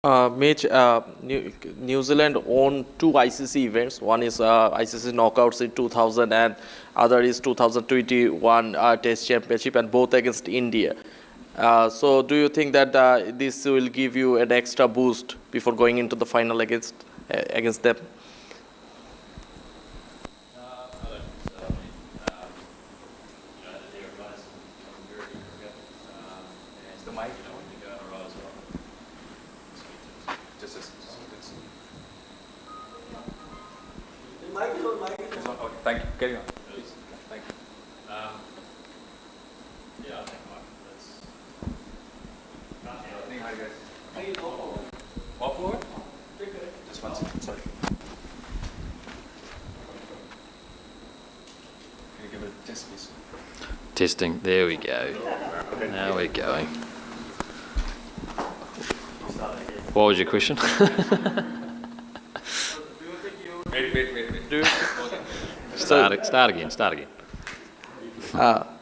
Mitch, New Zealand own two ICC events. One is ICC Knockouts in 2000 and other is 2021 Test Championship, and both against India. So do you think that this will give you an extra boost before going into the final against them? Thank you. Carry on. Thank you. Yeah, I think that's. Hi guys. Off floor? Just one second. Sorry. Can you give it a test, please? Testing. There we go. Now we're going. What was your question? Wait. Start again.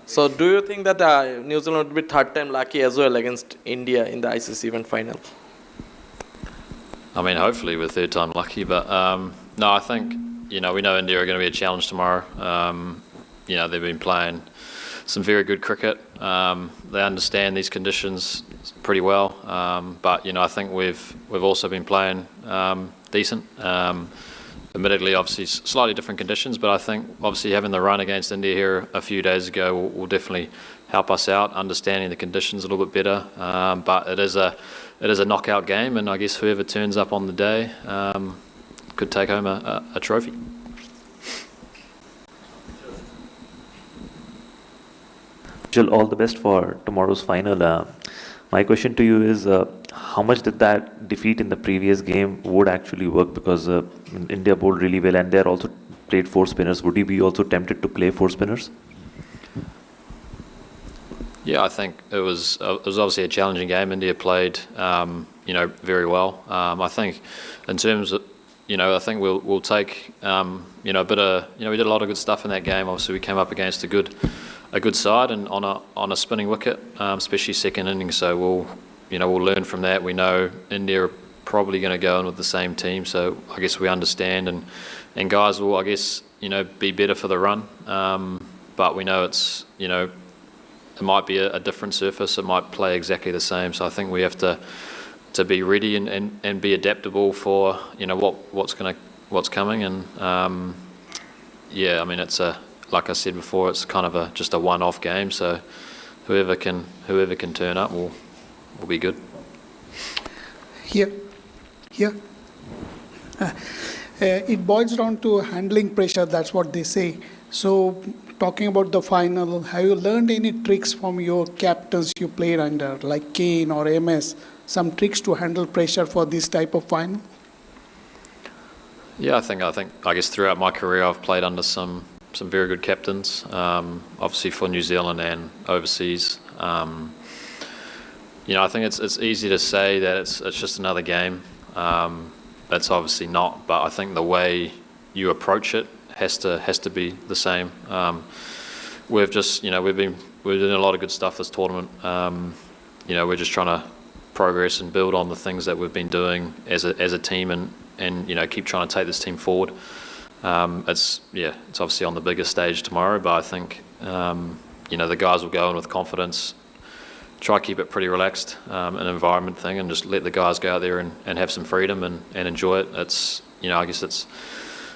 So do you think that New Zealand would be third time lucky as well against India in the ICC event final? I mean, hopefully we're third time lucky, but no, I think, we know India are going to be a challenge tomorrow. They've been playing some very good cricket. They understand these conditions pretty well, but I think we've also been playing decent. Admittedly, obviously, slightly different conditions, but I think obviously having the run against India here a few days ago will definitely help us out, understanding the conditions a little bit better. But it is a knockout game, and I guess whoever turns up on the day could take home a trophy. Mitchell, all the best for tomorrow's final. My question to you is, how much did that defeat in the previous game would actually work? Because India bowled really well, and they also played four spinners. Would you be also tempted to play four spinners? Yeah, I think it was obviously a challenging game. India played, very well. I think in terms of, I think we'll take, a bit of, we did a lot of good stuff in that game. Obviously, we came up against a good side and on a spinning wicket, especially second innings. So we'll learn from that. We know India are probably going to go in with the same team, so I guess we understand, and guys will, I guess, be better for the run. But we know it's, it might be a different surface. It might play exactly the same. So I think we have to be ready and be adaptable for what's coming. And I mean, it's like I said before, it's kind of just a one-off game. So whoever can turn up will be good. Here. It boils down to handling pressure. That's what they say. So, talking about the final, have you learned any tricks from your captains you played under, like Kane or MS? Some tricks to handle pressure for this type of final? Yeah, I guess throughout my career I've played under some very good captains. Obviously for New Zealand and overseas. I think it's easy to say that it's just another game. That's obviously not, but I think the way you approach it has to be the same. We've just, we're doing a lot of good stuff this tournament. We're just trying to progress and build on the things that we've been doing as a team, and keep trying to take this team forward. It's obviously on the bigger stage tomorrow, but I think the guys will go in with confidence. Try to keep it pretty relaxed, an environment thing, and just let the guys go out there and have some freedom and enjoy it. It's, I guess it's,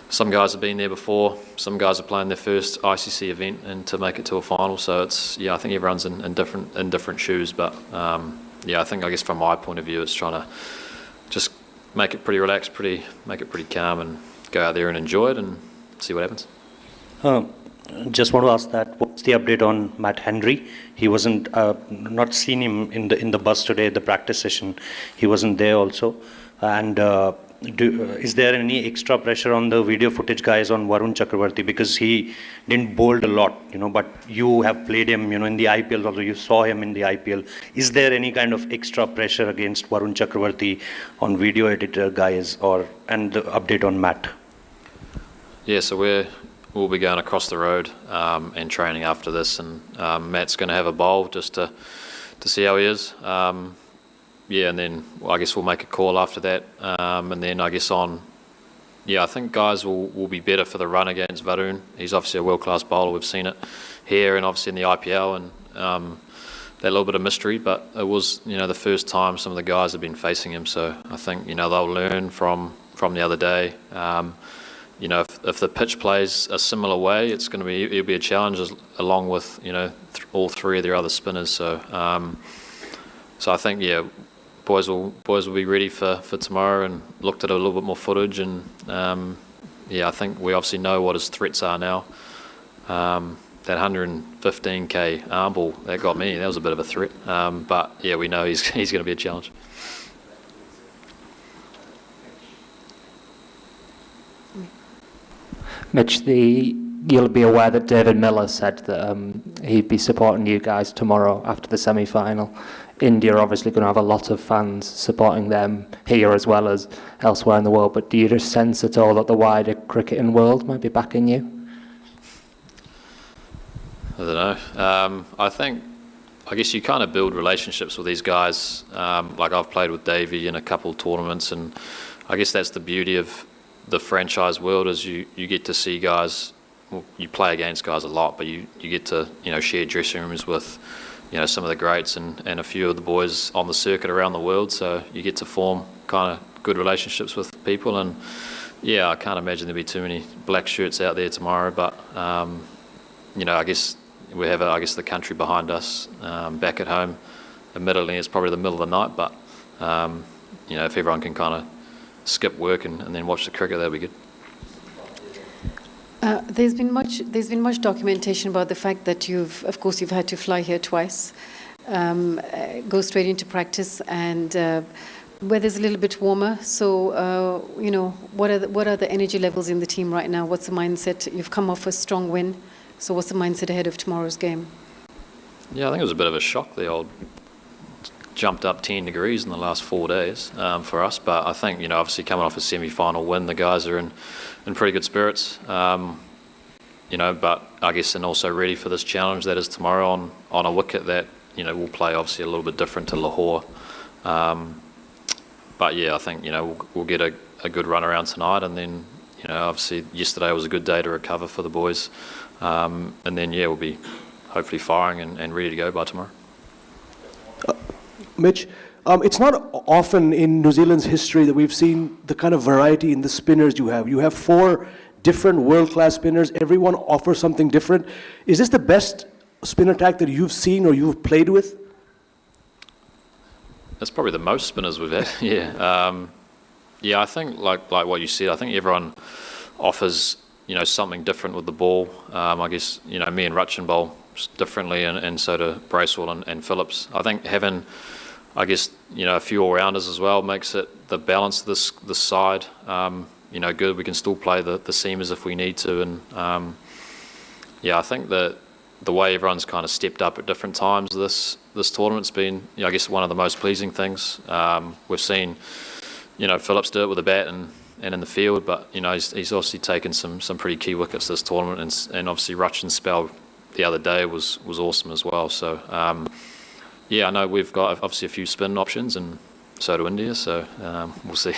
some guys have been there before, some guys are playing their first ICC event and to make it to a final. So it's, I think everyone's in different shoes, but I think, I guess from my point of view, it's trying to just make it pretty relaxed, make it pretty calm, and go out there and enjoy it and see what happens. Just want to ask that, what's the update on Matt Henry? He wasn't, not seen him in the bus today, the practice session. He wasn't there also. And is there any extra pressure on the video footage guys on Varun Chakravarti? Because he didn't bowl a lot, but you have played him, in the IPL, although you saw him in the IPL. Is there any kind of extra pressure against Varun Chakravarti on video editor guys, and the update on Matt? Yeah, so we'll be going across the road and training after this, and Matt's going to have a bowl just to see how he is. yeah, and then I guess we'll make a call after that. And then I guess I think guys will be better for the run against Varun. He's obviously a world-class bowler. We've seen it here and obviously in the IPL, and that little bit of mystery, but it was, the first time some of the guys have been facing him. So I think, they'll learn from the other day. If the pitch plays a similar way, it'll be a challenge along with, all three of their other spinners. So I think, boys will be ready for tomorrow, and looked at a little bit more footage, and I think we obviously know what his threats are now. That 115k arm ball, that got me. That was a bit of a threat. But yeah, we know he's going to be a challenge. Mitch, you'll be aware that David Miller said that he'd be supporting you guys tomorrow after the semi-final. India are obviously going to have a lot of fans supporting them here as well as elsewhere in the world, but do you just sense at all that the wider cricketing world might be backing you? I don't know. I guess you kind of build relationships with these guys. Like I've played with Davey in a couple of tournaments, and I guess that's the beauty of the franchise world, is you get to see guys. Well, you play against guys a lot, but you get to share dressing rooms with some of the greats and a few of the boys on the circuit around the world. So you get to form kind of good relationships with people, and I can't imagine there'll be too many black shirts out there tomorrow. But I guess we have the country behind us back at home. Admittedly, it's probably the middle of the night, but if everyone can kind of skip work and then watch the cricket, that'd be good. There's been much documentation about the fact that you've had to fly here twice, go straight into practice, and weather's a little bit warmer. So what are the energy levels in the team right now? What's the mindset? You've come off a strong win, so what's the mindset ahead of tomorrow's game? Yeah, I think it was a bit of a shock. The old jumped up 10 degrees in the last 4 days for us, but I think obviously coming off a semi-final win, the guys are in pretty good spirits. But I guess and also ready for this challenge that is tomorrow on a wicket that will play obviously a little bit different to Lahore. But I think we'll get a good run around tonight, and then obviously yesterday was a good day to recover for the boys, and then we'll be hopefully firing and ready to go by tomorrow. Mitch, it's not often in New Zealand's history that we've seen the kind of variety in the spinners you have. You have 4 different world-class spinners. Everyone offers something different. Is this the best spin attack that you've seen or you've played with? That's probably the most spinners we've had. I think like what you said, I think everyone offers something different with the ball. I guess me and Rachin bowl differently, and so do Bracewell and Phillips. I think having a few all-rounders as well makes it the balance of this side good. We can still play the seamers if we need to, and I think that the way everyone's kind of stepped up at different times this tournament's been one of the most pleasing things. We've seen Phillips do it with a bat and in the field, but he's obviously taken some pretty key wickets this tournament, and obviously Rachin's spell the other day was awesome as well. So I know we've got obviously a few spin options, and so do India, so we'll see.